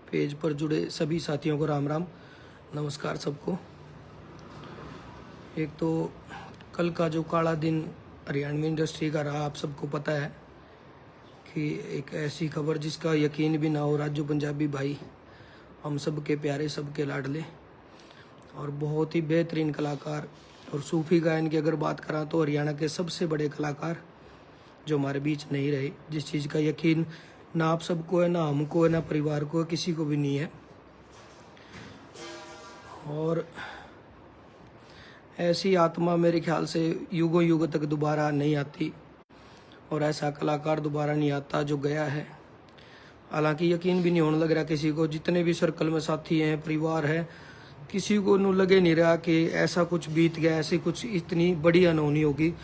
Page पर जुड़े सभी साथियों को राम राम, नमस्कार सबको। एक तो कल का जो काला दिन हरियाणवी इंडस्ट्री का रहा, आप सबको पता है कि एक ऐसी खबर जिसका यकीन भी ना हो। राजू पंजाबी भाई, हम सब के प्यारे, सबके लाडले और बहुत ही बेहतरीन कलाकार और सूफी गायन की अगर बात करा तो हरियाणा के सबसे बड़े कलाकार जो हमारे बीच नहीं रहे, जिस चीज़ का यकीन ना आप सबको है, ना हमको है, ना परिवार को है, किसी को भी नहीं है। और ऐसी आत्मा मेरे ख्याल से युगों युग तक दोबारा नहीं आती और ऐसा कलाकार दोबारा नहीं आता जो गया है। हालांकि यकीन भी नहीं होने लग रहा किसी को, जितने भी सर्कल में साथी हैं, परिवार है, किसी को न लगे नहीं रहा कि ऐसा कुछ बीत गया, ऐसी कुछ इतनी बड़ी अनहोनी होगी।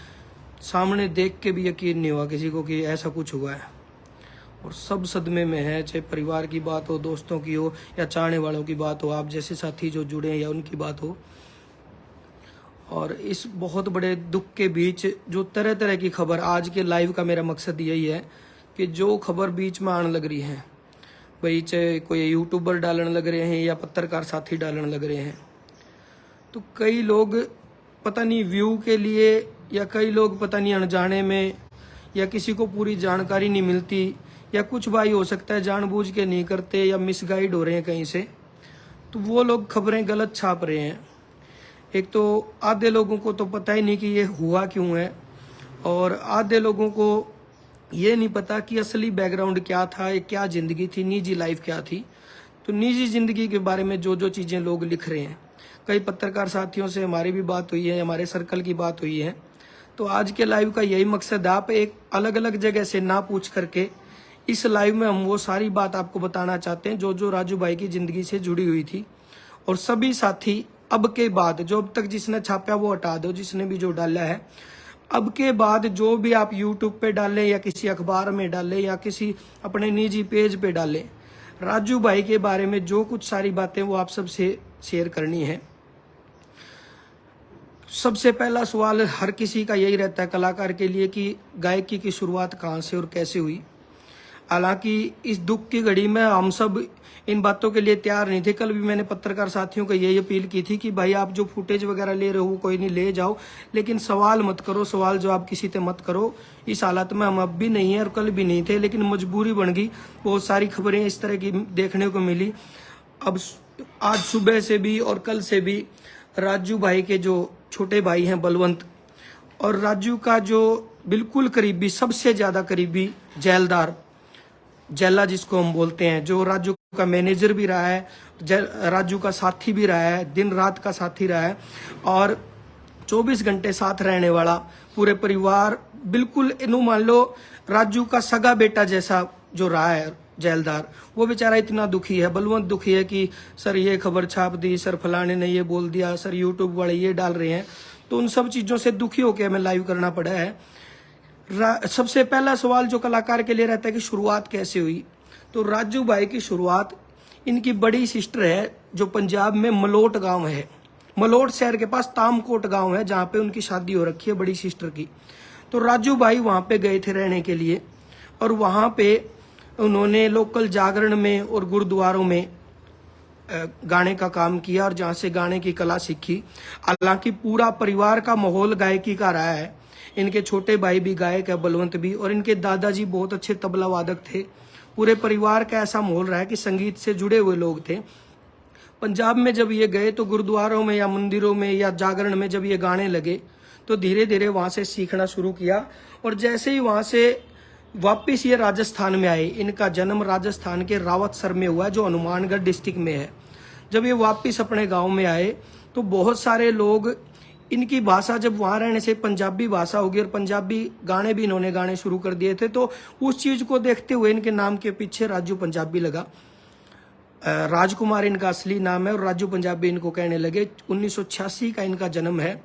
सामने देख के भी यकीन नहीं हुआ किसी को कि ऐसा कुछ हुआ है और सब सदमे में है। चाहे परिवार की बात हो, दोस्तों की हो या चाहने वालों की बात हो, आप जैसे साथी जो जुड़े हैं या उनकी बात हो। और इस बहुत बड़े दुख के बीच जो तरह तरह की खबर, आज के लाइव का मेरा मकसद यही है कि जो खबर बीच में आने लग रही है, भाई चाहे कोई यूट्यूबर डालने लग रहे हैं या पत्रकार साथी डालने लग रहे हैं, तो कई लोग पता नहीं व्यू के लिए या कई लोग पता नहीं अनजाने में या किसी को पूरी जानकारी नहीं मिलती या कुछ भाई हो सकता है जानबूझ के नहीं करते या मिसगाइड हो रहे हैं कहीं से, तो वो लोग खबरें गलत छाप रहे हैं। एक तो आधे लोगों को तो पता ही नहीं कि ये हुआ क्यों है और आधे लोगों को ये नहीं पता कि असली बैकग्राउंड क्या था, ये क्या ज़िंदगी थी, निजी लाइफ क्या थी। तो निजी ज़िंदगी के बारे में जो जो चीज़ें लोग लिख रहे हैं, कई पत्रकार साथियों से हमारी भी बात हुई है, हमारे सर्कल की बात हुई है। तो आज के लाइव का यही मकसद है, आप एक अलग अलग जगह से ना पूछ करके इस लाइव में हम वो सारी बात आपको बताना चाहते हैं जो जो राजू भाई की ज़िंदगी से जुड़ी हुई थी। और सभी साथी अब के बाद, जो अब तक जिसने छापा वो हटा दो, जिसने भी जो डाला है, अब के बाद जो भी आप यूट्यूब पे डालें या किसी अखबार में डालें या किसी अपने निजी पेज पे डालें, राजू भाई के बारे में जो कुछ सारी बातें वो आप सबसे शेयर करनी है। सबसे पहला सवाल हर किसी का यही रहता है कलाकार के लिए कि गायकी की शुरुआत कहाँ से और कैसे हुई। हालांकि इस दुख की घड़ी में हम सब इन बातों के लिए तैयार नहीं थे। कल भी मैंने पत्रकार साथियों को यही अपील की थी कि भाई आप जो फुटेज वगैरह ले रहे हो कोई नहीं, ले जाओ, लेकिन सवाल मत करो, सवाल जवाब किसी से मत करो। इस हालत में हम अब भी नहीं है और कल भी नहीं थे, लेकिन मजबूरी बन गई। बहुत सारी खबरें इस तरह की देखने को मिली। अब आज सुबह से भी और कल से भी राजू भाई के जो छोटे भाई हैं बलवंत और राजू का जो बिल्कुल करीबी, सबसे ज्यादा करीबी जैलदार, जैला जिसको हम बोलते हैं, जो राजू का मैनेजर भी रहा है, राजू का साथी भी रहा है, दिन रात का साथी रहा है और 24 घंटे साथ रहने वाला, पूरे परिवार बिल्कुल इनू मान लो राजू का सगा बेटा जैसा जो रहा है जैलदार, वो बेचारा इतना दुखी है। बलवंत दुखी है कि सर ये खबर छाप दी, सर फलाने ने ये बोल दिया, सर यूट्यूब वाले ये डाल रहे हैं। तो उन सब चीज़ों से दुखी होकर हमें लाइव करना पड़ा है। सबसे पहला सवाल जो कलाकार के लिए रहता है कि शुरुआत कैसे हुई, तो राजू भाई की शुरुआत, इनकी बड़ी सिस्टर है जो पंजाब में मलोट गांव है, मलोट शहर के पास तामकोट गांव है, जहां पे उनकी शादी हो रखी है बड़ी सिस्टर की। तो राजू भाई वहां पे गए थे रहने के लिए और वहां पे उन्होंने लोकल जागरण में और गुरुद्वारों में गाने का काम किया और जहां से गाने की कला सीखी। हालांकि पूरा परिवार का माहौल गायकी का रहा है। इनके छोटे भाई भी गायक है, बलवंत भी, और इनके दादाजी बहुत अच्छे तबला वादक थे। पूरे परिवार का ऐसा माहौल रहा है कि संगीत से जुड़े हुए लोग थे। पंजाब में जब ये गए तो गुरुद्वारों में या मंदिरों में या जागरण में जब ये गाने लगे तो धीरे धीरे वहां से सीखना शुरू किया। और जैसे ही वहां से वापिस ये राजस्थान में आए, इनका जन्म राजस्थान के रावतसर में हुआ जो हनुमानगढ़ डिस्ट्रिक्ट में है। जब ये वापिस अपने गांव में आए तो बहुत सारे लोग, इनकी भाषा जब वहां रहने से पंजाबी भाषा होगी और पंजाबी गाने भी इन्होंने गाने शुरू कर दिए थे, तो उस चीज को देखते हुए इनके नाम के पीछे राजू पंजाबी लगा। राजकुमार इनका असली नाम है और राजू पंजाबी इनको कहने लगे। 1986 का इनका जन्म है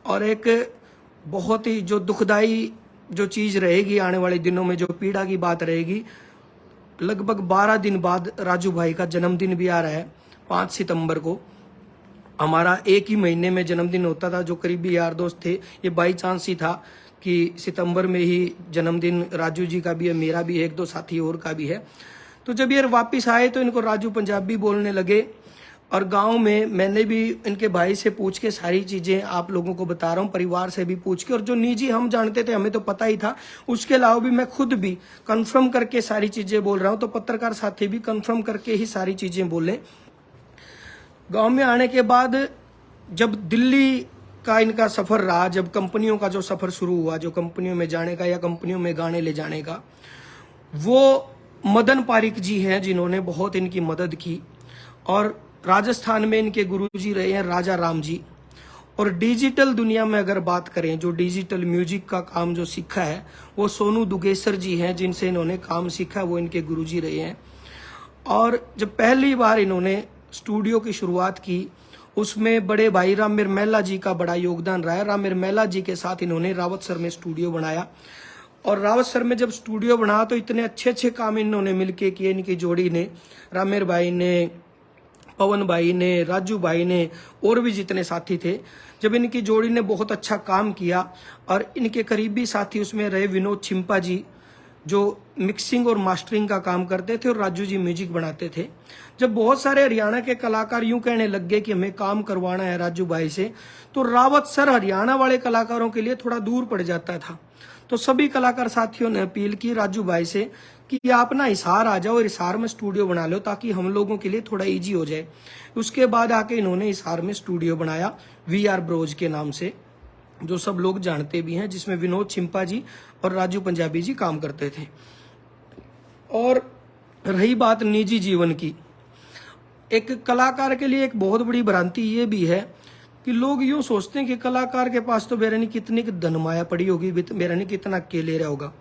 और एक बहुत ही जो दुखदाई जो चीज रहेगी आने वाले दिनों में, जो पीड़ा की बात रहेगी, लगभग 12 दिन बाद राजू भाई का जन्मदिन भी आ रहा है। 5 सितंबर को हमारा एक ही महीने में जन्मदिन होता था। जो करीबी यार दोस्त थे, ये बाई चांस ही था कि सितंबर में ही जन्मदिन राजू जी का भी है, मेरा भी है, एक दो साथी और का भी है। तो जब ये वापस आए तो इनको राजू पंजाबी बोलने लगे। और गांव में मैंने भी इनके भाई से पूछ के सारी चीजें आप लोगों को बता रहा हूँ, परिवार से भी पूछ के, और जो निजी हम जानते थे हमें तो पता ही था, उसके अलावा भी मैं खुद भी कंफर्म करके सारी चीजें बोल रहा हूँ। तो पत्रकार साथी भी कंफर्म करके ही सारी चीजें बोले। गांव में आने के बाद जब दिल्ली का इनका सफर रहा, जब कंपनियों का जो सफर शुरू हुआ, जो कंपनियों में जाने का या कंपनियों में गाने ले जाने का, वो मदन पारिक जी हैं जिन्होंने बहुत इनकी मदद की। और राजस्थान में इनके गुरुजी रहे हैं राजा राम जी। और डिजिटल दुनिया में अगर बात करें, जो डिजिटल म्यूजिक का काम जो सीखा है वो सोनू दुगेसर जी हैं, जिनसे इन्होंने काम सीखा, वो इनके गुरुजी रहे हैं। और जब पहली बार इन्होंने स्टूडियो की शुरुआत की, उसमें बड़े भाई राम मिर्मैला जी का बड़ा योगदान रहा है। राम मिर्मैला जी के साथ इन्होंने रावतसर में स्टूडियो बनाया। और रावतसर में जब स्टूडियो बना तो इतने अच्छे अच्छे काम इन्होंने मिलके किए, इनकी जोड़ी ने, रामेर भाई ने, पवन भाई ने, राजू भाई ने, और भी जितने साथी थे, जब इनकी जोड़ी ने बहुत अच्छा काम किया। और इनके करीबी साथी उसमें रहे विनोद छिंपा जी, जो मिक्सिंग और मास्टरिंग का काम करते थे, और राजू जी म्यूजिक बनाते थे। जब बहुत सारे हरियाणा के कलाकार यूं कहने लग गए कि हमें काम करवाना है राजू भाई से, तो रावतसर हरियाणा वाले कलाकारों के लिए थोड़ा दूर पड़ जाता था। तो सभी कलाकार साथियों ने अपील की राजू भाई से कि आप ना हिसार आ जाओ और हिसार में स्टूडियो बना लो, ताकि हम लोगों के लिए थोड़ा इजी हो जाए। उसके बाद आके इन्होंने हिसार में स्टूडियो बनाया VR ब्रोज के नाम से, जो सब लोग जानते भी हैं, जिसमें विनोद छिंपा जी और राजू पंजाबी जी काम करते थे। और रही बात निजी जीवन की, एक कलाकार के लिए एक बहुत बड़ी भ्रांति ये भी है कि लोग यूं सोचते हैं कि कलाकार के पास तो मेरा नहीं कितनी धनमाया पड़ी होगी, मेरा नहीं कितना अकेले रहा होगा।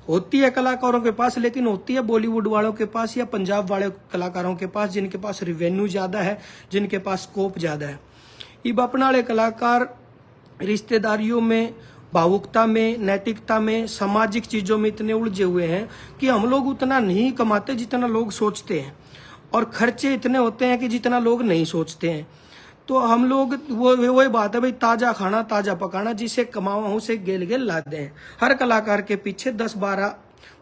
होती है कलाकारों के पास, लेकिन होती है बॉलीवुड वालों के पास या पंजाब वाले कलाकारों के पास, जिनके पास रिवेन्यू ज्यादा है, जिनके पास स्कोप ज्यादा है। इब अपना वाले कलाकार रिश्तेदारियों में, भावुकता में, नैतिकता में, सामाजिक चीजों में इतने उलझे हुए हैं कि हम लोग उतना नहीं कमाते जितना लोग सोचते हैं, और खर्चे इतने होते हैं कि जितना लोग नहीं सोचते हैं। तो हम लोग वो बात है भाई, ताजा खाना ताजा पकाना, जिसे कमावा उसे गेल गेल लाते हैं। हर कलाकार के पीछे 10-12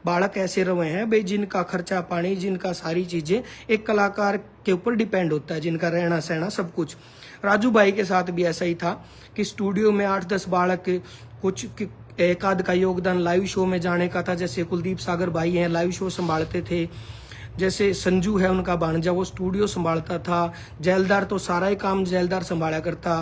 बालक ऐसे रहे हैं भाई, जिनका खर्चा पानी, जिनका सारी चीजें एक कलाकार के ऊपर डिपेंड होता है, जिनका रहना सहना सब कुछ। राजू भाई के साथ भी ऐसा ही था कि स्टूडियो में 8-10 बालक, कुछ एक आध का योगदान लाइव शो में जाने का था। जैसे कुलदीप सागर भाई हैं, लाइव शो संभालते थे। जैसे संजू है उनका भांजा, वो स्टूडियो संभालता था। जैलदार तो सारा ही काम जैलदार संभाला करता।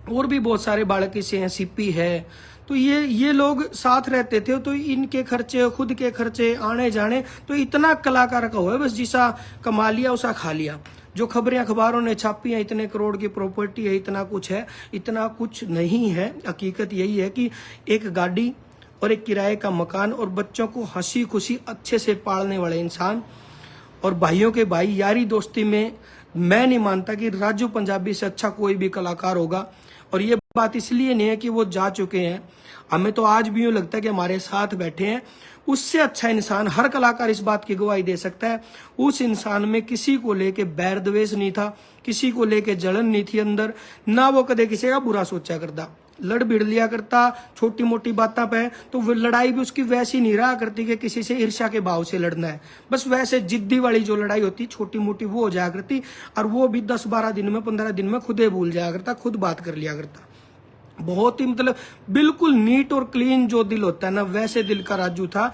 और भी बहुत सारे बालक इसे हैं, सीपी है। तो ये लोग साथ रहते थे। तो इनके खर्चे, खुद के खर्चे, आने जाने, तो इतना कलाकार का हुआ बस, जिसा कमा लिया उसा खा लिया। जो खबरें अखबारों ने छापी हैं, इतने करोड़ की प्रॉपर्टी है, इतना कुछ है, इतना कुछ नहीं है। हकीकत यही है कि एक गाड़ी और एक किराए का मकान और बच्चों को हंसी खुशी अच्छे से पालने वाले इंसान, और भाइयों के भाई, यारी दोस्ती में मैं नहीं मानता कि राजू पंजाबी से अच्छा कोई भी कलाकार होगा। और ये बात इसलिए नहीं है कि वो जा चुके हैं, हमें तो आज भी यूं लगता है कि हमारे साथ बैठे हैं। उससे अच्छा इंसान हर कलाकार इस बात की गवाही दे सकता है। उस इंसान में किसी को लेके बैर द्वेष नहीं था, किसी को लेके जलन नहीं थी अंदर, ना वो कदे किसी का बुरा सोचा करता, लड़ भिड़ लिया करता छोटी मोटी बातों पे। तो वो लड़ाई भी उसकी वैसी नहीं रहा करती कि किसी से ईर्ष्या के भाव से लड़ना है, बस वैसे जिद्दी वाली जो लड़ाई होती छोटी मोटी वो हो जाया करती। और वो भी 10-12 दिन में, 15 दिन में खुद ही भूल जाया करता, खुद बात कर लिया करता। बहुत ही मतलब बिल्कुल नीट और क्लीन जो दिल होता है ना, वैसे दिल का राजू था।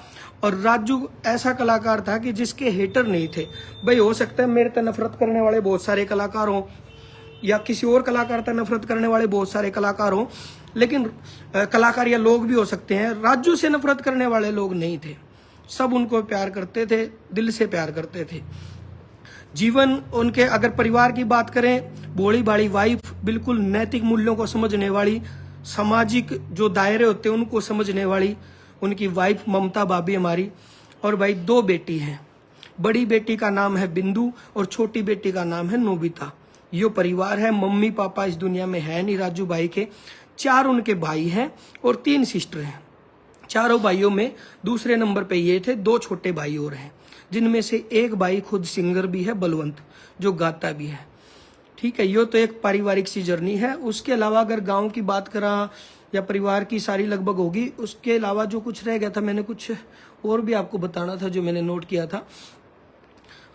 और राजू ऐसा कलाकार था कि जिसके हेटर नहीं थे। भाई हो सकता है मेरे से नफरत करने वाले बहुत सारे कलाकार हों, या किसी और कलाकार से नफरत करने वाले बहुत सारे कलाकार हों, लेकिन कलाकार या लोग भी हो सकते हैं, राजू से नफरत करने वाले लोग नहीं थे। सब उनको प्यार करते थे, दिल से प्यार करते थे। जीवन उनके, अगर परिवार की बात करें, भोली भाली वाइफ, बिल्कुल नैतिक मूल्यों को समझने वाली, सामाजिक जो दायरे होते हैं उनको समझने वाली उनकी वाइफ ममता भाभी हमारी। और भाई 2 बेटी हैं, बड़ी बेटी का नाम है बिंदु और छोटी बेटी का नाम है नोबिता। यो परिवार है। मम्मी पापा इस दुनिया में है नहीं राजू भाई के। 4 उनके भाई हैं और 3 सिस्टर हैं। चारों भाइयों में दूसरे नंबर पे ये थे, 2 छोटे भाई और हैं, जिनमें से एक भाई खुद सिंगर भी है, बलवंत, जो गाता भी है। ठीक है, ये तो एक पारिवारिक सी जर्नी है। उसके अलावा अगर गांव की बात करा या परिवार की सारी लगभग होगी। उसके अलावा जो कुछ रह गया था, मैंने कुछ और भी आपको बताना था जो मैंने नोट किया था।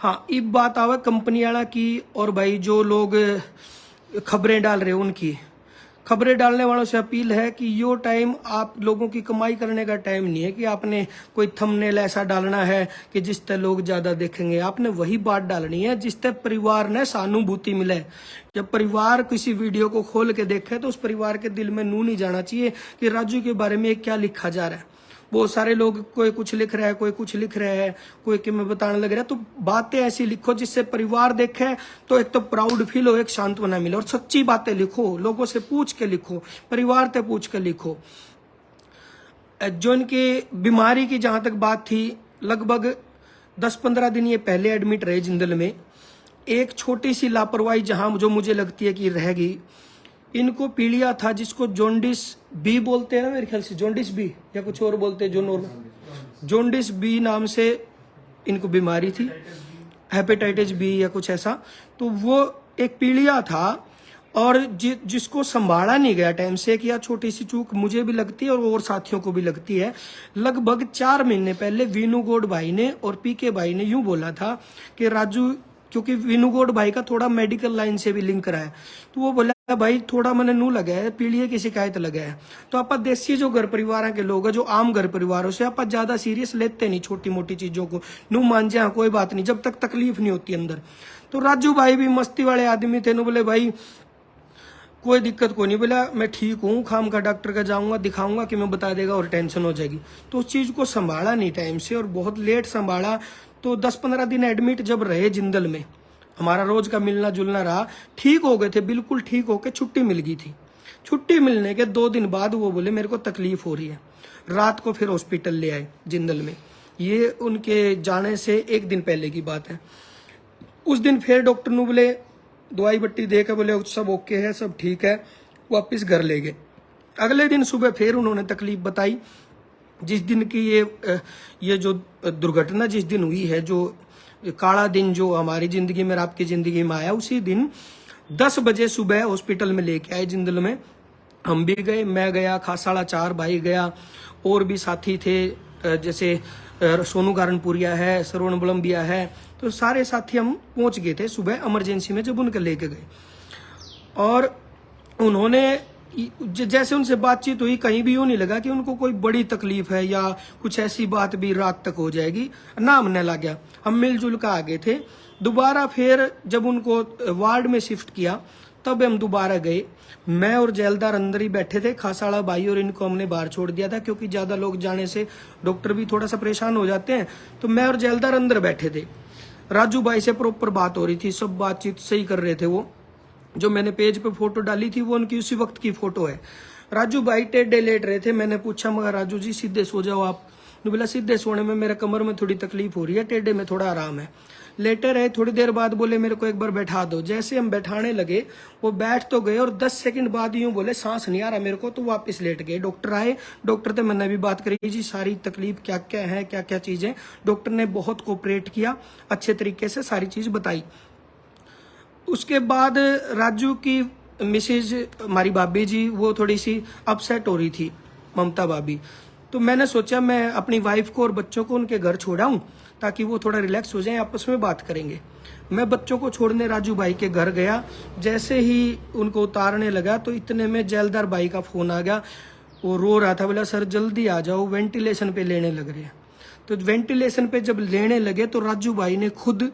हाँ, इब बात आवे कंपनी वाला की और भाई जो लोग खबरें डाल रहे हैं उनकी। खबरें डालने वालों से अपील है कि यो टाइम आप लोगों की कमाई करने का टाइम नहीं है कि आपने कोई थंबनेल ऐसा डालना है कि जिससे लोग ज्यादा देखेंगे। आपने वही बात डालनी है जिससे परिवार ने सहानुभूति मिले। जब परिवार किसी वीडियो को खोल के देखे तो उस परिवार के दिल में नू नहीं जाना चाहिए कि राजू के बारे में क्या लिखा जा रहा है। बहुत सारे लोग कोई कुछ लिख रहा है, कोई कुछ लिख रहा है, कोई कि मैं बताने लग रहा है। तो बातें ऐसी लिखो जिससे परिवार देखे तो एक तो प्राउड फील हो, एक सांत्वना मिले। और सच्ची बातें लिखो, लोगों से पूछ के लिखो, परिवार से पूछ के लिखो। जो इनकी बीमारी की जहां तक बात थी, लगभग 10-15 दिन ये पहले एडमिट रहे जिंदल में। एक छोटी सी लापरवाही जहां जो मुझे लगती है कि रहेगी, इनको पीलिया था जिसको जॉन्डिस बी बोलते हैं ना, मेरे ख्याल से जॉन्डिस बी या कुछ और बोलते हैं, जो नॉर्मल जॉन्डिस बी नाम से इनको बीमारी थी, हेपेटाइटिस बी या कुछ ऐसा। तो वो एक पीलिया था और जिसको संभाला नहीं गया टाइम से। कि छोटी सी चूक मुझे भी लगती है और साथियों को भी लगती है। लगभग 4 महीने पहले वीनूगौड़ भाई ने और पीके भाई ने यूं बोला था कि राजू, क्योंकि वीनूगौड़ भाई का थोड़ा मेडिकल लाइन से भी लिंक रहा है, तो वो बोला भाई थोड़ा मैंने नू लगा है, पीलिए की शिकायत लगा है। तो आप देसी जो घर परिवार के लोग हैं, जो आम घर परिवारों से आप ज्यादा सीरियस लेते नहीं छोटी मोटी चीजों को। नू मान जा कोई बात नहीं जब तक तकलीफ नहीं होती अंदर। तो राजू भाई भी मस्ती वाले आदमी थे। नु बोले भाई कोई दिक्कत को नहीं, बोला मैं ठीक हूँ, खाम का डॉक्टर का जाऊंगा, दिखाऊंगा कि मैं बता देगा और टेंशन हो जाएगी। तो उस चीज को संभाला नहीं टाइम से और बहुत लेट संभाला। तो 10-15 दिन एडमिट जब रहे जिंदल में, हमारा रोज का मिलना जुलना रहा, ठीक हो गए थे, बिल्कुल ठीक होके छुट्टी मिल गई थी। छुट्टी मिलने के 2 दिन बाद वो बोले मेरे को तकलीफ हो रही है। रात को फिर हॉस्पिटल ले आए जिंदल में। ये उनके जाने से 1 दिन पहले की बात है। उस दिन फिर डॉक्टर ने बोले दवाई बट्टी दे के बोले सब ओके है, सब ठीक है, वापिस घर ले गए। अगले दिन सुबह फिर उन्होंने तकलीफ बताई। जिस दिन की ये जो दुर्घटना जिस दिन हुई है, जो काला दिन जो हमारी जिंदगी में, आपकी जिंदगी में आया, उसी दिन 10 बजे सुबह हॉस्पिटल में लेके आए जिंदल में। हम भी गए, मैं गया, खासाड़ा 4 भाई गया, और भी साथी थे जैसे सोनू गारनपुरिया है, श्रवण बलम्बिया है। तो सारे साथी हम पहुंच गए थे सुबह इमरजेंसी में जब उनके लेके गए। और उन्होंने जैसे उनसे बातचीत हुई, कहीं भी यूं नहीं लगा कि उनको कोई बड़ी तकलीफ है या कुछ ऐसी बात भी रात तक हो जाएगी ना। हमने लग गया, हम मिलजुल कर आ गए थे। दोबारा फिर जब उनको वार्ड में शिफ्ट किया तब हम दोबारा गए। मैं और जेलदार अंदर ही बैठे थे, खासाड़ा भाई और इनको हमने बाहर छोड़ दिया था क्योंकि ज्यादा लोग जाने से डॉक्टर भी थोड़ा सा परेशान हो जाते हैं। तो मैं और जेलदार अंदर बैठे थे। राजू भाई से प्रॉपर बात हो रही थी, सब बातचीत सही कर रहे थे। वो जो मैंने पेज पे फोटो डाली थी वो उनकी उसी वक्त की फोटो है। राजू भाई टेढ़े लेट रहे थे। मैंने पूछा मगर राजू जी सीधे सो जाओ आप। ने बोला सीधे सोने में मेरे कमर में थोड़ी तकलीफ हो रही है, टेढ़े में थोड़ा आराम है। लेटे रहे, थोड़ी देर बाद बोले मेरे को एक बार बैठा दो। जैसे हम बैठाने लगे वो बैठ तो गए और 10 सेकंड बाद यूं बोले सांस नहीं आ रहा मेरे को, तो वापस लेट गए। डॉक्टर आए, डॉक्टर से मैंने भी बात करी जी सारी तकलीफ क्या क्या है, क्या क्या चीजें। डॉक्टर ने बहुत कोऑपरेट किया, अच्छे तरीके से सारी चीज बताई। उसके बाद राजू की मिसेज हमारी भाभी जी वो थोड़ी सी अपसेट हो रही थी, ममता भाभी। तो मैंने सोचा मैं अपनी वाइफ को और बच्चों को उनके घर छोड़ाऊं ताकि वो थोड़ा रिलैक्स हो जाए, आपस में बात करेंगे। मैं बच्चों को छोड़ने राजू भाई के घर गया। जैसे ही उनको उतारने लगा तो इतने में जेलदार भाई का फोन आ गया। वो रो रहा था, बोला सर जल्दी आ जाओ, वेंटिलेशन पे लेने लग रहे हैं। तो वेंटिलेशन पे जब लेने लगे तो राजू भाई ने खुद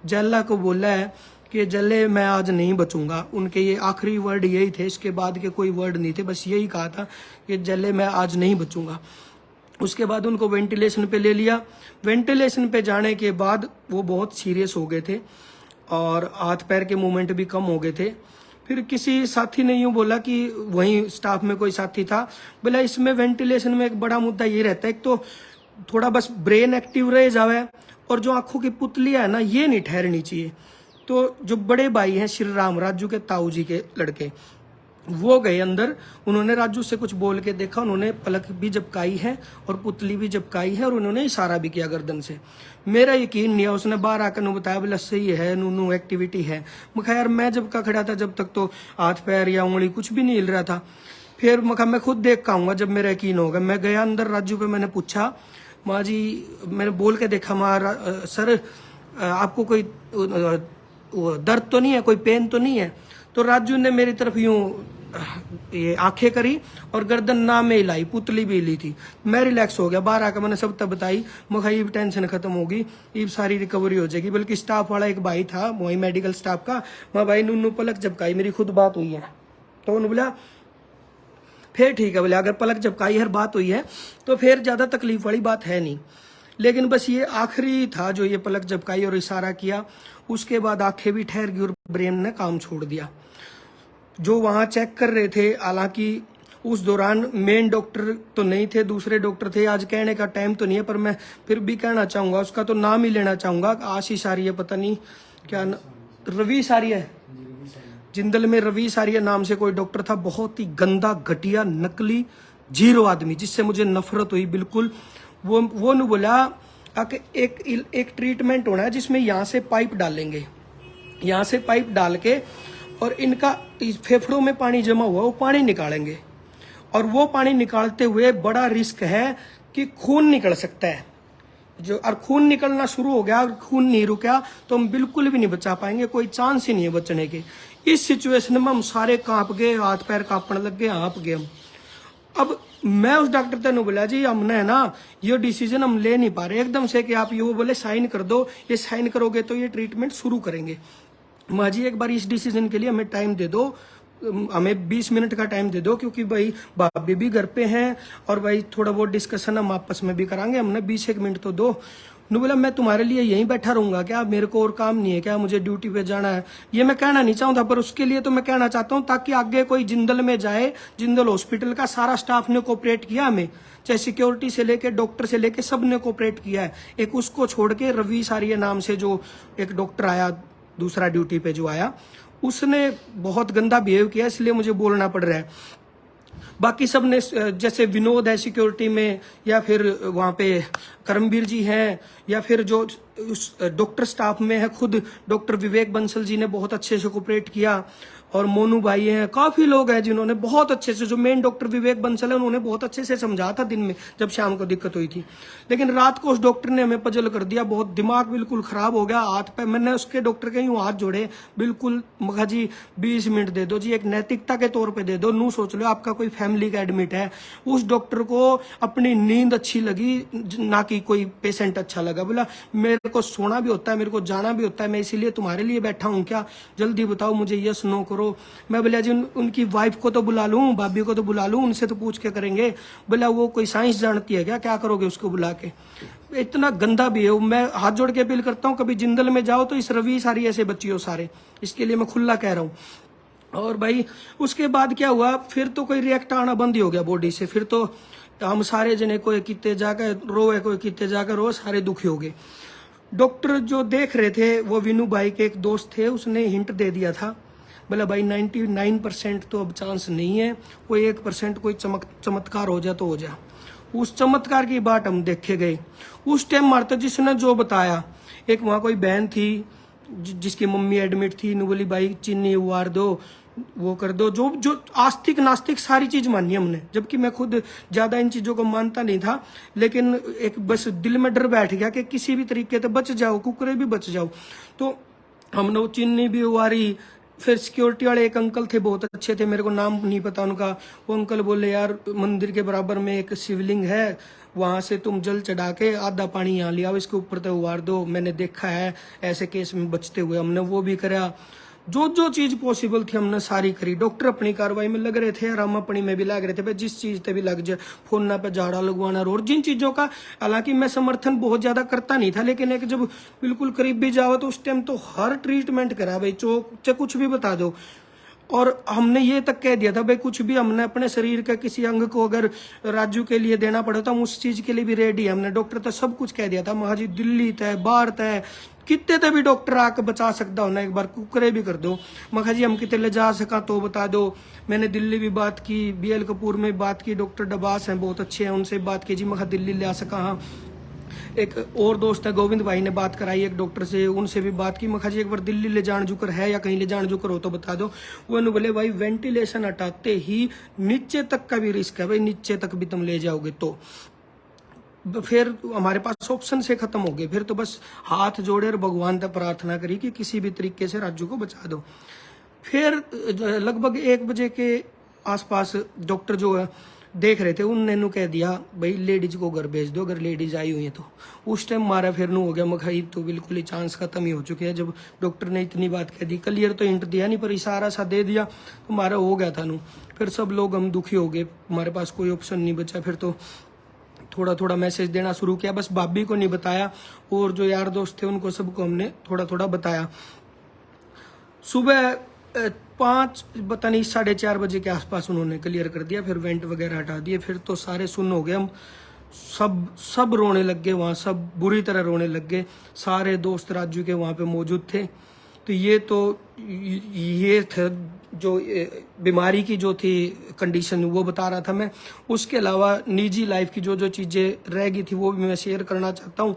जेला को बोला है कि जले मैं आज नहीं बचूंगा। उनके ये आखिरी वर्ड यही थे, इसके बाद के कोई वर्ड नहीं थे, बस यही कहा था कि जले मैं आज नहीं बचूंगा। उसके बाद उनको वेंटिलेशन पे ले लिया। वेंटिलेशन पे जाने के बाद वो बहुत सीरियस हो गए थे और हाथ पैर के मूवमेंट भी कम हो गए थे। फिर किसी साथी ने यूं बोला कि वहीं स्टाफ में कोई साथी था, बोला इसमें वेंटिलेशन में एक बड़ा मुद्दा ये रहता है, एक तो थोड़ा बस ब्रेन एक्टिव रह जावे और जो आंखों की पुतलियां है ना ये नहीं ठहरनी चाहिए। तो जो बड़े भाई हैं श्री राम, राजू के ताऊ जी के लड़के, वो गए अंदर। उन्होंने राजू से कुछ बोल के देखा, उन्होंने पलक भी झपकाई है और पुतली भी झपकाई है और उन्होंने इशारा भी किया गर्दन से। मेरा यकीन नहीं है, उसने बाहर आकर बताया बोला सही है, नू एक्टिविटी है। मैं यार मैं जब का खड़ा था जब तक तो हाथ पैर या उंगली कुछ भी नहीं हिल रहा था। फिर मैं खुद देख के आऊंगा जब मेरा यकीन होगा। मैं गया अंदर, राजू पे मैंने पूछा माँ जी, मैंने बोल के देखा माँ सर आपको कोई दर्द तो नहीं है, कोई पेन तो नहीं है? तो राजू ने मेरी तरफ यूं ये आंखें करी और गर्दन ना में हिलाई, पुतली भी हिली थी। मैं रिलैक्स हो गया। बाहर आकर मैंने सब तब बताई, मखा ये टेंशन खत्म होगी, ये सारी रिकवरी हो जाएगी। बल्कि स्टाफ वाला एक भाई था वही मेडिकल स्टाफ का, मैं भाई नुन्नू पलक झपकाई, मेरी खुद बात हुई है। तो उन्होंने बोला फिर ठीक है, बोले अगर पलक झपकाई हर बात हुई है तो फिर ज्यादा तकलीफ वाली बात है नहीं। लेकिन बस ये आखिरी था जो ये पलक झपकाई और इशारा किया, उसके बाद आंखें भी ठहर गई और ब्रेन ने काम छोड़ दिया। जो वहां चेक कर रहे थे, हालांकि उस दौरान मेन डॉक्टर तो नहीं थे, दूसरे डॉक्टर थे। आज कहने का टाइम तो नहीं है, पर मैं फिर भी कहना चाहूंगा, उसका तो नाम ही लेना चाहूंगा। आशीष आर्य, पता नहीं क्या रवि सारिया, जिंदल में रवि सारिया नाम से कोई डॉक्टर था। बहुत ही गंदा, घटिया, नकली, जीरो आदमी, जिससे मुझे नफरत हुई बिल्कुल। वो ने बोला कि एक ट्रीटमेंट होना है जिसमें यहाँ से पाइप डालेंगे, यहाँ से पाइप डाल के और इनका फेफड़ों में पानी जमा हुआ वो पानी निकालेंगे, और वो पानी निकालते हुए बड़ा रिस्क है कि खून निकल सकता है। जो और खून निकलना शुरू हो गया और खून नहीं रुका तो हम बिल्कुल भी नहीं बचा पाएंगे, कोई चांस ही नहीं है बचने के। इस सिचुएशन में हम सारे कांप गए, हाथ पैर कांपने लग गए, हाँप गए हम। अब मैं उस डॉक्टर ने बोला जी हमने है ना ये डिसीजन हम ले नहीं पा रहे एकदम से कि आप ये, वो बोले साइन कर दो, ये साइन करोगे तो ये ट्रीटमेंट शुरू करेंगे। माँ जी एक बार इस डिसीजन के लिए हमें टाइम दे दो, हमें 20 मिनट का टाइम दे दो, क्योंकि भाई भाभी भी घर पे हैं और भाई थोड़ा बहुत डिस्कशन हम आपस में भी करांगे, हमने 20 मिनट तो दो। ने बोला मैं तुम्हारे लिए यहीं बैठा रहूंगा क्या, मेरे को और काम नहीं है क्या, मुझे ड्यूटी पे जाना है। ये मैं कहना नहीं चाहता, पर उसके लिए तो मैं कहना चाहता हूँ ताकि आगे कोई जिंदल में जाए। जिंदल हॉस्पिटल का सारा स्टाफ ने कोऑपरेट किया हमें, चाहे सिक्योरिटी से लेके डॉक्टर से लेके सब ने कोऑपरेट किया है। एक उसको छोड़ के रवि सारिया नाम से जो एक डॉक्टर आया दूसरा ड्यूटी पे जो आया, उसने बहुत गंदा बिहेव किया, इसलिए मुझे बोलना पड़ रहा है। बाकी सब ने, जैसे विनोद है सिक्योरिटी में, या फिर वहाँ पे करमवीर जी हैं, या फिर जो डॉक्टर स्टाफ में है खुद डॉक्टर विवेक बंसल जी ने बहुत अच्छे से कोऑपरेट किया, और मोनू भाई हैं, काफी लोग हैं जिन्होंने बहुत अच्छे से, जो मेन डॉक्टर विवेक बंसल है उन्होंने बहुत अच्छे से समझा था दिन में जब शाम को दिक्कत हुई थी। लेकिन रात को उस डॉक्टर ने हमें पजल कर दिया, बहुत दिमाग बिल्कुल खराब हो गया। हाथ पे मैंने उसके डॉक्टर के यूं हाथ जोड़े, बिल्कुल मखा जी 20 मिनट दे दो जी, एक नैतिकता के तौर पर दे दो, नू सोच लो आपका कोई फैमिली का एडमिट है। उस डॉक्टर को अपनी नींद अच्छी लगी, ना कि कोई पेशेंट अच्छा लगा। बोला मेरे को सोना भी होता है, मेरे को जाना भी होता है, मैं इसीलिए तुम्हारे लिए बैठा हूँ क्या, जल्दी बताओ मुझे, यस नो करो। मैं बोला जी उनकी वाइफ को तो बुला लूं, भाभी को तो बुला लूं, उनसे तो पूछ के करेंगे। बोला वो कोई साइंस जानती है क्या करोगे उसको बुला के। इतना गंदा भी है। मैं हाथ जोड़ के अपील करता हूँ कभी जिंदल में जाओ तो इस रवि सारी ऐसे बच्चियों सारे, इसके लिए मैं खुला कह रहा हूँ। और भाई उसके बाद क्या हुआ, फिर तो कोई रिएक्ट आना बंद ही हो गया बॉडी से। फिर तो हम सारे जने कोई कितने जाकर रोए, कोई कितने जाकर रो, सारे दुखी हो गए। डॉक्टर जो देख रहे थे वो विनू भाई के एक दोस्त थे, उसने हिंट दे दिया था, बोला भाई 99% तो अब चांस नहीं है, कोई 1% कोई चमत्कार हो जाए तो हो जाए। उस चमत्कार की बात हम देखे गए। उस टाइम मारता जिसने जो बताया, एक वहाँ कोई बहन थी जिसकी मम्मी एडमिट थी, नु बोली भाई चीनी उबार दो, वो कर दो, जो आस्तिक नास्तिक सारी चीज मानी हमने, जबकि मैं खुद ज्यादा इन चीजों को मानता नहीं था। लेकिन एक बस दिल में डर बैठ गया कि किसी भी तरीके से बच जाओ, कुकरे भी बच जाओ। तो हमने वो चीनी भी उबारी। फिर सिक्योरिटी वाले एक अंकल थे, बहुत अच्छे थे, मेरे को नाम नहीं पता उनका। वो अंकल बोले यार मंदिर के बराबर में एक शिवलिंग है, वहां से तुम जल चढ़ा के आधा पानी यहाँ लिया, इसके ऊपर तो उबार दो, मैंने देखा है ऐसे केस में बचते हुए। हमने वो भी करा, जो चीज पॉसिबल थी हमने सारी करी। डॉक्टर अपनी कार्रवाई में लग रहे थे और हम अपनी में भी लग रहे थे, भाई जिस चीज पे भी लग जाए, फोन पे झाड़ा लगवाना और जिन चीजों का, हालांकि मैं समर्थन बहुत ज्यादा करता नहीं था, लेकिन एक जब बिल्कुल करीब भी जाओ तो उस टाइम तो हर ट्रीटमेंट करा भाई, चाहे कुछ भी बता दो। और हमने ये तक कह दिया था भाई कुछ भी हमने अपने शरीर का किसी अंग को अगर राजू के लिए देना पड़ा तो हम उस चीज के लिए भी रेडी है। हमने डॉक्टर तक सब कुछ कह दिया था, महाजी दिल्ली तय बाहर तय कितने तक भी डॉक्टर आके बचा सकता हो ना, एक बार कुकरे भी कर दो। मखा जी हम कितने ले जा सका तो बता दो। मैंने दिल्ली भी बात की, BL कपूर में बात की, डॉक्टर डबास हैं बहुत अच्छे हैं, उनसे बात की जी, मखा दिल्ली ले आ सका। हाँ एक और दोस्त है गोविंद भाई ने बात कराई एक डॉक्टर से, उनसे भी बात की। मखा जी एक बार दिल्ली ले जान जुकर है या कहीं ले जान जुकर हो तो बता दो। वो बोले भाई वेंटिलेशन हटाते ही नीचे तक का भी रिस्क है भाई, नीचे तक भी तुम ले जाओगे तो। फिर हमारे पास ऑप्शन से खत्म हो गए, फिर तो बस हाथ जोड़े और भगवान तक प्रार्थना करी कि किसी भी तरीके से राजू को बचा दो। फिर लगभग 1 बजे के आसपास डॉक्टर जो है देख रहे थे, उनने नु कह दिया भाई लेडीज को घर भेज दो, अगर लेडीज आई हुई है तो। उस टाइम मारा फिर नु हो गया मखाई, तो बिल्कुल ही चांस खत्म ही हो चुके हैं। जब डॉक्टर ने इतनी बात कह दी, क्लियर तो इंट दिया नहीं पर इशारा सा दे दिया, तो मारा हो गया था नु। फिर सब लोग हम दुखी हो गए, हमारे पास कोई ऑप्शन नहीं बचा। फिर तो थोड़ा थोड़ा मैसेज देना शुरू किया, बस भाभी को नहीं बताया, और जो यार दोस्त थे उनको सबको हमने थोड़ा थोड़ा बताया। सुबह 5 पता नहीं 4:30 बजे के आसपास उन्होंने क्लियर कर दिया, फिर वेंट वगैरह हटा दिए। फिर तो सारे सुन्न हो गए, हम सब रोने लग गए, वहाँ सब बुरी तरह रोने लग गए। सारे दोस्त राजू के वहाँ पे मौजूद थे। तो ये थे जो बीमारी की जो थी कंडीशन, वो बता रहा था मैं। उसके अलावा निजी लाइफ की जो जो चीज़ें रह गई थी वो भी मैं शेयर करना चाहता हूँ।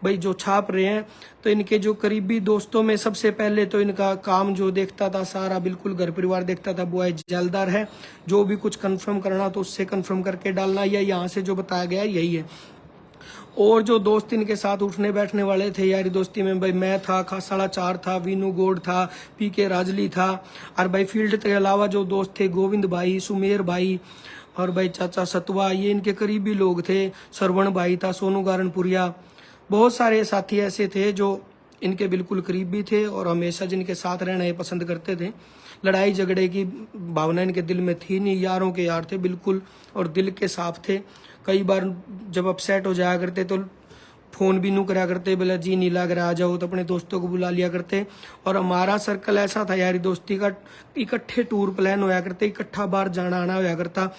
भाई जो छाप रहे हैं, तो इनके जो करीबी दोस्तों में सबसे पहले तो इनका काम जो देखता था सारा बिल्कुल घर परिवार देखता था, वो है जलदार है। जो भी कुछ कंफर्म करना तो उससे कंफर्म करके डालना, या यहाँ से जो बताया गया यही है। और जो दोस्त इनके साथ उठने बैठने वाले थे यारी दोस्ती में, भाई मैं था, खासाड़ा 4 था, वीनू गोड था, पीके राजली था, और भाई फील्ड के अलावा जो दोस्त थे गोविंद भाई, सुमेर भाई, और भाई चाचा सतवा, ये इनके करीबी लोग थे। सरवण भाई था, सोनू गारनपुरिया, बहुत सारे साथी ऐसे थे जो इनके बिल्कुल करीबी थे और हमेशा जिनके साथ रहना ये पसंद करते थे। लड़ाई झगड़े की भावना इनके दिल में थी नहीं, यारों के यार थे बिल्कुल, और दिल के साफ थे। कई बार जब अपसेट हो जाया करते तो फोन भी नू करा करते, बोला जी नहीं लग रहा आ जाओ, तो अपने दोस्तों को बुला लिया करते। और हमारा सर्कल ऐसा था यारी दोस्ती का, इकट्ठे टूर प्लान होया करते, इकट्ठा बार जाना आना होया करता।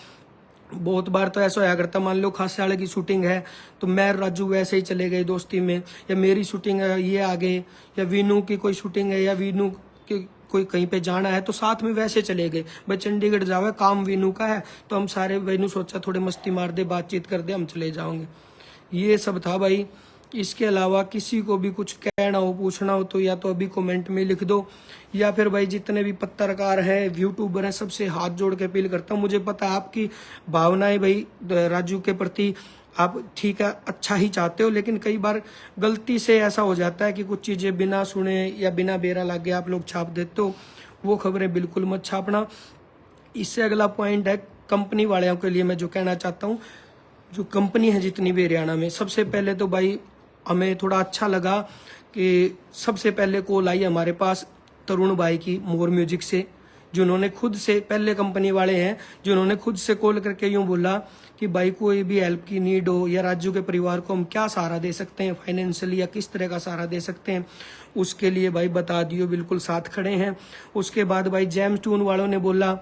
बहुत बार तो ऐसा होया करता, मान लो खासे वाले की शूटिंग है तो मैं राजू वैसे ही चले गए दोस्ती में, या मेरी शूटिंग है ये आ गए, या वीनू की कोई शूटिंग है या वीनू की कोई कहीं पे जाना है तो साथ में वैसे चले गए। भाई चंडीगढ़ जाओ, काम वीनू का है तो हम सारे वीनू सोचा थोड़े मस्ती मार दे, बातचीत कर दे, हम चले जाओगे। ये सब था भाई। इसके अलावा किसी को भी कुछ कहना हो, पूछना हो तो या तो अभी कमेंट में लिख दो, या फिर भाई जितने भी पत्रकार हैं, यूट्यूबर हैं, सबसे हाथ जोड़ के अपील करता हूँ। मुझे पता है आपकी भावनाएं भाई राजू के प्रति, आप ठीक है अच्छा ही चाहते हो, लेकिन कई बार गलती से ऐसा हो जाता है कि कुछ चीज़ें बिना सुने या बिना बेरा लागे आप लोग छाप देते हो। वो खबरें बिल्कुल मत छापना। इससे अगला पॉइंट है कंपनी वालों के लिए मैं जो कहना चाहता हूँ। जो कंपनी है जितनी भी हरियाणा में, सबसे पहले तो भाई हमें थोड़ा अच्छा लगा कि सबसे पहले कॉल आई हमारे पास तरुण भाई की मोर म्यूजिक से, जिन्होंने खुद से, पहले कंपनी वाले हैं जिन्होंने खुद से कॉल करके यूं बोला कि भाई कोई भी हेल्प की नीड हो या राजू के परिवार को हम क्या सहारा दे सकते हैं फाइनेंशियली, या किस तरह का सहारा दे सकते हैं, उसके लिए भाई बता दियो, बिल्कुल साथ खड़े हैं। उसके बाद भाई जेम्स ट्यून वालों ने बोला,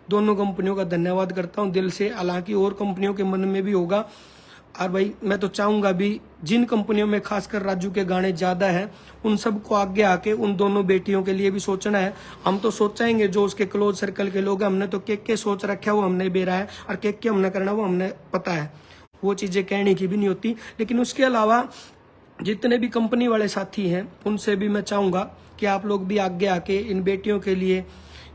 दोनों कंपनियों का धन्यवाद करता हूँ दिल से। हालांकि और कंपनियों के मन में भी होगा, और भाई मैं तो चाहूंगा भी जिन कंपनियों में खासकर राजू के गाने ज्यादा हैं उन सबको आगे आके उन दोनों बेटियों के लिए भी सोचना है। हम तो सोचेंगे जो उसके क्लोज सर्कल के लोग हैं, हमने तो के सोच रखा है वो हमने बेरा है, और के हमने करना वो हमने पता है, वो चीजें कहने की भी नहीं होती। लेकिन उसके अलावा जितने भी कंपनी वाले साथी हैं उनसे भी मैं चाहूंगा कि आप लोग भी आगे आके इन बेटियों के लिए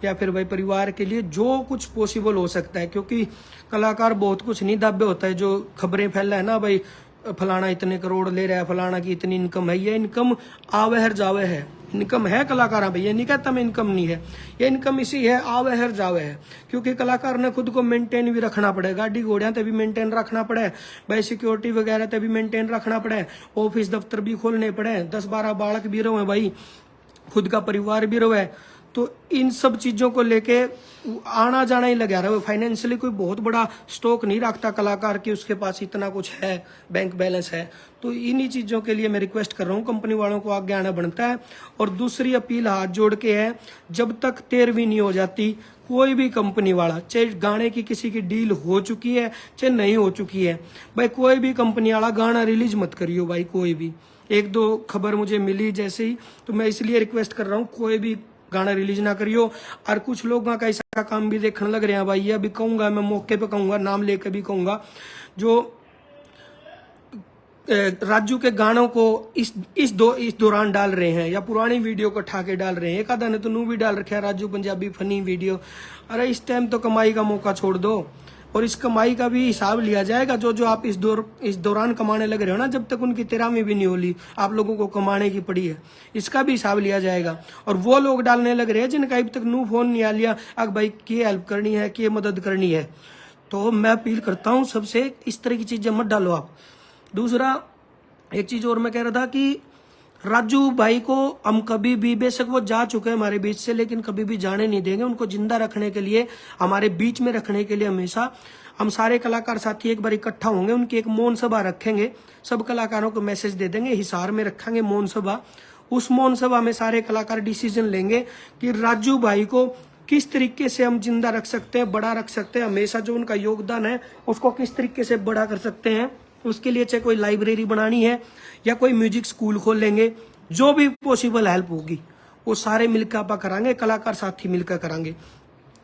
या फिर भाई परिवार के लिए जो कुछ पॉसिबल हो सकता है, क्योंकि कलाकार बहुत कुछ नहीं दाबे होता है। जो खबरें फैला है ना भाई फलाना इतने करोड़ ले रहा है, फलाना की इतनी इनकम है, ये इनकम आवे हर जावे है, इनकम है कलाकार भाई, ये नहीं कहता मैं इनकम नहीं है, ये इनकम इसी है आवे हर जावे है। क्योंकि कलाकार ने खुद को मेंटेन भी रखना पड़े, गाड़ी घोड़ियां तभी मेंटेन रखना पड़े, भाई सिक्योरिटी वगैरह तभी मेंटेन रखना पड़े, ऑफिस दफ्तर भी खोलने पड़े, 10-12 बालक भी रहो भाई, खुद का परिवार भी रहे। तो इन सब चीजों को लेके आना जाना ही लगा रहा है। फाइनेंशियली कोई बहुत बड़ा स्टॉक नहीं रखता कलाकार की उसके पास इतना कुछ है, बैंक बैलेंस है। तो इन्हीं चीजों के लिए मैं रिक्वेस्ट कर रहा हूँ कंपनी वालों को आगे आना बनता है। और दूसरी अपील हाथ जोड़ के है, जब तक 13वीं नहीं हो जाती कोई भी कंपनी वाला, चाहे गाने की किसी की डील हो चुकी है चाहे नहीं हो चुकी है, भाई कोई भी कंपनी वाला गाना रिलीज मत करियो भाई। कोई भी 1-2 खबर मुझे मिली जैसे ही, तो मैं इसलिए रिक्वेस्ट कर रहा हूँ कोई भी गाना रिलीज ना करियो। और कुछ लोगों का ऐसा काम भी देखने लग रहे हैं भाई, ये अभी कहूंगा मैं मौके पे कहूंगा, नाम लेकर भी कहूंगा, जो राजू के गानों को इस दौरान डाल रहे हैं या पुरानी वीडियो को उठा के डाल रहे हैं। एक आधा ने तो नू भी डाल रखा है राजू पंजाबी फनी वीडियो। अरे इस टाइम तो कमाई का मौका छोड़ दो और इस कमाई का भी हिसाब लिया जाएगा। जो जो आप इस दौरान कमाने लग रहे हो ना, जब तक उनकी 13वीं भी नहीं होली, आप लोगों को कमाने की पड़ी है, इसका भी हिसाब लिया जाएगा। और वो लोग डालने लग रहे हैं जिनका अभी तक नो फोन नहीं आ लिया, अगर भाई की हेल्प करनी है, की मदद करनी है, तो मैं अपील करता हूँ सबसे, इस तरह की चीजें मत डालो आप। दूसरा एक चीज और मैं कह रहा था कि राजू भाई को हम कभी भी, बेशक वो जा चुके हैं हमारे बीच से, लेकिन कभी भी जाने नहीं देंगे। उनको जिंदा रखने के लिए, हमारे बीच में रखने के लिए हमेशा हम सारे कलाकार साथी एक बार इकट्ठा होंगे, उनकी एक मौन सभा रखेंगे, सब कलाकारों को मैसेज दे देंगे, हिसार में रखेंगे मौन सभा। उस मौन सभा में सारे कलाकार डिसीजन लेंगे कि राजू भाई को किस तरीके से हम जिंदा रख सकते हैं, बड़ा रख सकते हैं, हमेशा जो उनका योगदान है उसको किस तरीके से बड़ा कर सकते हैं। उसके लिए चाहे कोई लाइब्रेरी बनानी है या कोई म्यूजिक स्कूल खोल लेंगे, जो भी पॉसिबल हेल्प होगी वो सारे मिलकर आप करांगे, कलाकार साथी मिलकर करांगे,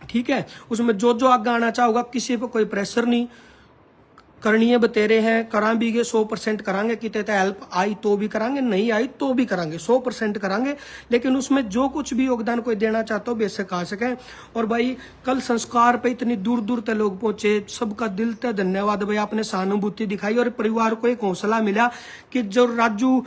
ठीक है। उसमें जो जो आगे आना चाहोगा, किसी पे कोई प्रेशर नहीं, करनी है बतेरे हैं, करा भी गए 100% करांगे, कितने हेल्प आई तो भी करांगे, नहीं आई तो भी करांगे, 100% करांगे। लेकिन उसमें जो कुछ भी योगदान कोई देना चाहता हो बेशक आ सके। और भाई कल संस्कार पे इतनी दूर दूर तक लोग पहुंचे, सबका दिल से धन्यवाद भाई, आपने सहानुभूति दिखाई और परिवार को एक हौसला मिला कि जो राजू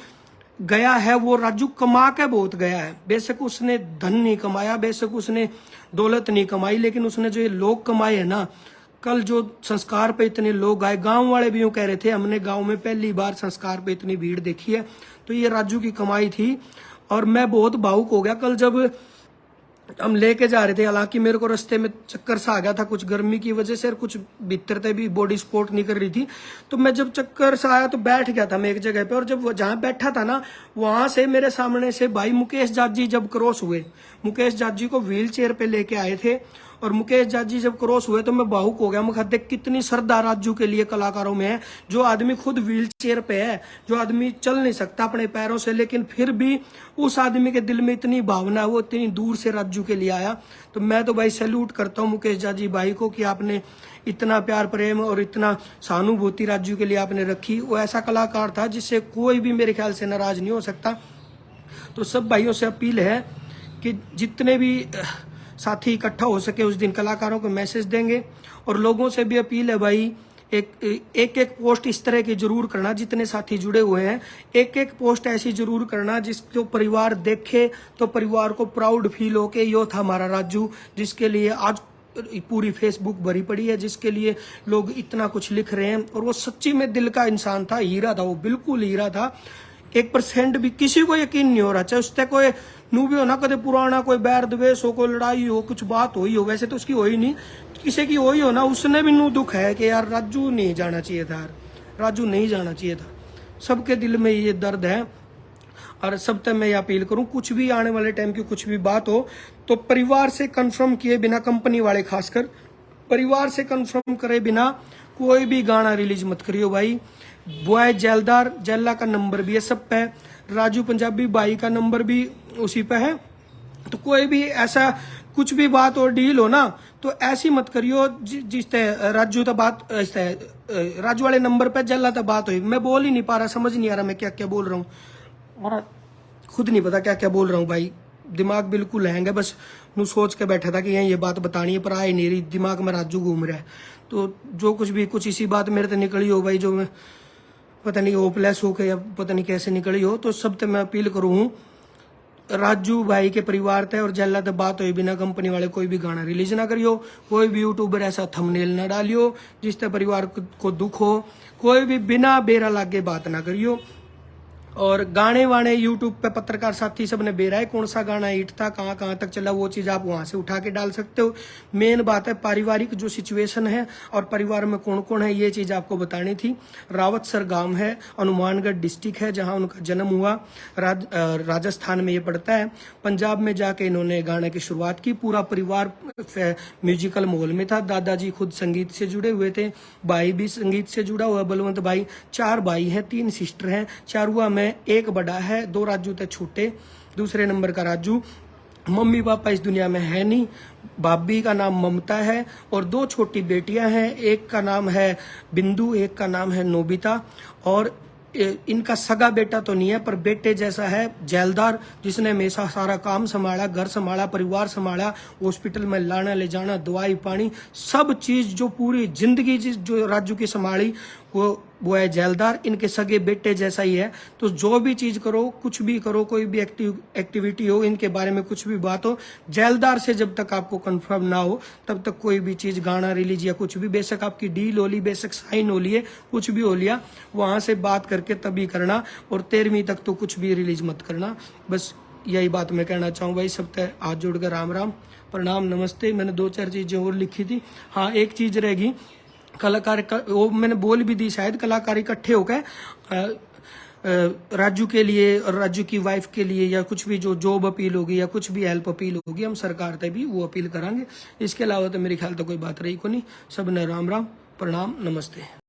गया है वो राजू कमा के बहुत गया है। बेशक उसने धन नहीं कमाया, बेशक उसने दौलत नहीं कमाई, लेकिन उसने जो ये लोग कमाए है ना, कल जो संस्कार पे इतने लोग आए, गांव वाले भी यूं कह रहे थे हमने गांव में पहली बार संस्कार पे इतनी भीड़ देखी है, तो ये राजू की कमाई थी। और मैं बहुत भावुक हो गया कल जब हम लेके जा रहे थे, हालांकि मेरे को रास्ते में चक्कर सा आ गया था, कुछ गर्मी की वजह से और कुछ भीतर से भी बॉडी सपोर्ट नहीं कर रही थी, तो मैं जब चक्कर सा आया तो बैठ गया था मैं एक जगह पे। और जब जहां बैठा था ना, वहां से मेरे सामने से भाई मुकेश जाजी जब क्रॉस हुए, मुकेश जाजी को व्हील चेयर पे लेके आए थे, और मुकेश जाजी जब क्रॉस हुए तो मैं भावुक हो गया। मैं देख कितनी श्रद्धा राजू के लिए कलाकारों में है। जो आदमी खुद व्हील चेयर पे है, जो आदमी चल नहीं सकता अपने पैरों से, लेकिन फिर भी उस आदमी के दिल में इतनी भावना, वो इतनी दूर से राजू के लिए आया। तो मैं तो भाई सैल्यूट करता हूँ मुकेश जाजी भाई को कि आपने इतना प्यार प्रेम और इतना सहानुभूति राजू के लिए आपने रखी। वो ऐसा कलाकार था जिससे कोई भी मेरे ख्याल से नाराज नहीं हो सकता। तो सब भाइयों से अपील है कि जितने भी साथी इकट्ठा हो सके उस दिन कलाकारों को मैसेज देंगे। और लोगों से भी अपील है भाई, एक पोस्ट इस तरह की जरूर करना, जितने साथी जुड़े हुए हैं एक पोस्ट ऐसी जरूर करना जिसको परिवार देखे तो परिवार को प्राउड फील हो के यो था हमारा राजू, जिसके लिए आज पूरी फेसबुक भरी पड़ी है, जिसके लिए लोग इतना कुछ लिख रहे हैं। और वो सच्ची में दिल का इंसान था, हीरा था, वो बिल्कुल हीरा था। 1% भी किसी को यकीन नहीं हो रहा, चाहे उससे कोई नू भी हो ना, कदे पुराना कोई बैर द्वेष हो, कोई लड़ाई हो, कुछ बात हुई हो, वैसे तो उसकी हो ही नहीं, किसी की हो ही हो ना, उसने भी नू दुख है कि यार राजू नहीं जाना चाहिए था, यार राजू नहीं जाना चाहिए था। सबके दिल में ये दर्द है। और सब तक मैं ये अपील करूं, कुछ भी आने वाले टाइम की कुछ भी बात हो तो परिवार से कंफर्म किए बिना, कंपनी वाले खासकर परिवार से कंफर्म करे बिना कोई भी गाना रिलीज मत करियो भाई। बॉय जेलदार जेला का नंबर भी है सब पे, राजू पंजाबी भाई का नंबर भी उसी पे है। तो कोई भी ऐसा कुछ भी बात और डील हो ना, तो ऐसी मत करियो जिस राजू तो बात राजू वाले नंबर पे जेला तो बात हुई। मैं बोल ही नहीं पा रहा, समझ नहीं आ रहा मैं क्या क्या बोल रहा हूँ, और खुद नहीं पता क्या क्या बोल रहा हूँ भाई, दिमाग बिल्कुल हैंग है। बस नू सोच के बैठा था कि ये बात बतानी है, पर आ ही नहीं रही, दिमाग में राजू घूम रहा है। तो जो कुछ भी कुछ इसी बात मेरे से निकली हो भाई, जो मैं पता नहीं होपलेस हो के या पता नहीं कैसे निकली हो, तो सब तक मैं अपील करूँ राजू भाई के परिवार तय और जेला तक बात हुई बिना कंपनी वाले कोई भी गाना रिलीज ना करियो, कोई भी यूट्यूबर ऐसा थंबनेल ना डालियो जिससे परिवार को दुख हो, कोई भी बिना बेरा लागे बात ना करियो। और गाने वाने यूट्यूब पे पत्रकार साथी सब ने बेरा है, कौन सा गाना हिट था, कहाँ कहाँ तक चला, वो चीज आप वहां से उठा के डाल सकते हो। मेन बात है पारिवारिक जो सिचुएशन है और परिवार में कौन कौन है, ये चीज आपको बतानी थी। रावतसर गांव है, हनुमानगढ़ डिस्ट्रिक्ट है जहां उनका जन्म हुआ, राजस्थान में ये पड़ता है। पंजाब में जाके इन्होंने गाने की शुरुआत की, पूरा परिवार म्यूजिकल माहौल में था। दादाजी खुद संगीत से जुड़े हुए थे, भाई भी संगीत से जुड़ा हुआ बलवंत भाई। 4 भाई हैं, 3 सिस्टर हैं, चारुआ में एक बड़ा है, 2 राजू थे छोटे, दूसरे नंबर का राजू। मम्मी पापा इस दुनिया में है नहीं, भाभी का नाम ममता है और 2 छोटी बेटियां हैं, एक का नाम है बिंदु, एक का नाम है नोबिता। और इनका सगा बेटा तो नहीं है, पर बेटे जैसा है, जेलदार, जिसने हमेशा सारा काम संभाला, घर संभाला, परिवार संभाला, हॉस्पिटल में लाना ले जाना, दवाई पानी, सब चीज जो पूरी जिंदगी जो राजू की संभाली, वो है जेलदार। इनके सगे बेटे जैसा ही है। तो जो भी चीज करो, कुछ भी करो, कोई भी एक्टिविटी हो, इनके बारे में कुछ भी बात हो, जेलदार से जब तक आपको कंफर्म ना हो तब तक कोई भी चीज, गाना रिलीज या कुछ भी, बेशक आपकी डील हो ली, बेशक साइन हो लिए, कुछ भी हो लिया, वहां से बात करके तभी करना। और 13वीं तक तो कुछ भी रिलीज मत करना। बस यही बात मैं कहना चाहूँ भाई। सब तक हाथ जोड़कर राम राम, प्रणाम, नमस्ते। मैंने 2-4 चीजें और लिखी थी। हाँ, एक चीज रहेगी, कलाकार का वो मैंने बोल भी दी शायद, कलाकार इकट्ठे होकर राजू के लिए और राजू की वाइफ के लिए या कुछ भी जो जॉब अपील होगी या कुछ भी हेल्प अपील होगी, हम सरकार तक भी वो अपील करांगे। इसके अलावा तो मेरे ख्याल तो कोई बात रही को नहीं। सब ने राम राम, प्रणाम, नमस्ते।